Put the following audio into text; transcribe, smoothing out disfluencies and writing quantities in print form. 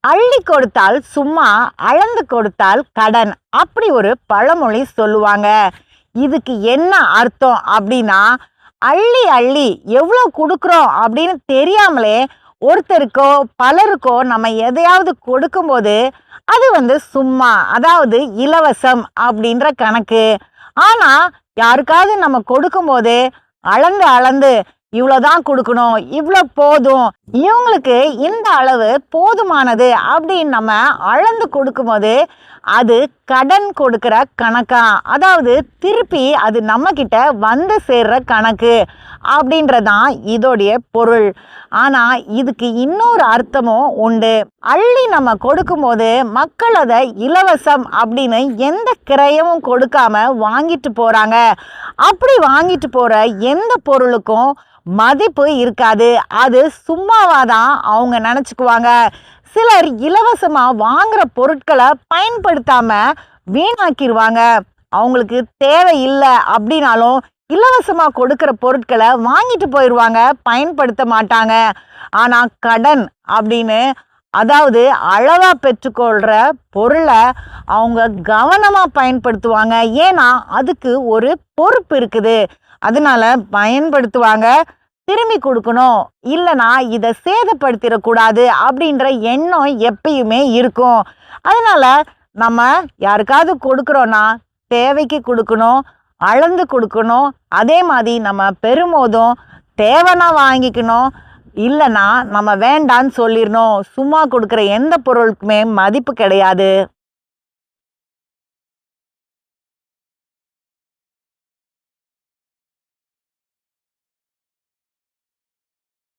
அள்ளி கொடுத்தால் சும்மா, அளந்து கொடுத்தால் கடன். அப்படி ஒரு பழமொழி சொல்லுவாங்க. இதுக்கு என்ன அர்த்தம் அப்படின்னா, அள்ளி அள்ளி எவ்வளோ கொடுக்குறோம் அப்படின்னு தெரியாமலே ஒருத்தருக்கோ பலருக்கோ நம்ம எதையாவது கொடுக்கும்போது அது சும்மா, அதாவது இலவசம் அப்படின்ற கணக்கு. ஆனா யாருக்காவது நம்ம கொடுக்கும்போது அளந்து அளந்து இவ்வளோதான் கொடுக்கணும், இவ்வளோ போதும், இவங்களுக்கு இந்த அளவு போதுமானது அப்படின்னு நம்ம அளந்து கொடுக்கும்போது அது கடன் கொடுக்குற கணக்கா, அதாவது திருப்பி அது நம்ம கிட்ட வந்து சேர்ற கணக்கு அப்படின்றதான் இதோடைய பொருள். ஆனா இதுக்கு இன்னொரு அர்த்தமும் உண்டு. அள்ளி நம்ம கொடுக்கும்போது மக்கள் அதை இலவசம் அப்படின்னு எந்த கிரயமும் கொடுக்காம வாங்கிட்டு போறாங்க. அப்படி வாங்கிட்டு போற எந்த பொருளுக்கும் மதிப்பு இருக்காது. அது சும்மாவாதான் அவங்க நினச்சிக்குவாங்க. சிலர் இலவசமா வாங்குற பொருட்களை பயன்படுத்தாம வீணாக்கிடுவாங்க. அவங்களுக்கு தேவை இல்லை அப்படின்னாலும் இலவசமா கொடுக்குற பொருட்களை வாங்கிட்டு போயிடுவாங்க, பயன்படுத்த மாட்டாங்க. ஆனா கடன் அப்படின்னு, அதாவது அளவா பெற்றுக்கொள்ற பொருளை அவங்க கவனமா பயன்படுத்துவாங்க. ஏன்னா அதுக்கு ஒரு பொறுப்பு இருக்குது. அதனால பயன்படுத்துவாங்க. திரும்பி கொடுக்கணும், இல்லைனா இதை சேதப்படுத்திடக்கூடாது அப்படின்ற எண்ணம் எப்பயுமே இருக்கும். அதனால நம்ம யாருக்காவது கொடுக்குறோன்னா தேவைக்கு கொடுக்கணும், அளந்து கொடுக்கணும். அதே மாதிரி நம்ம பெறும்போதும் தேவைன்னா வாங்கிக்கணும், இல்லைனா நம்ம வேண்டான்னு சொல்லிடணும். சும்மா கொடுக்குற எந்த பொருளுக்குமே மதிப்பு கிடையாது.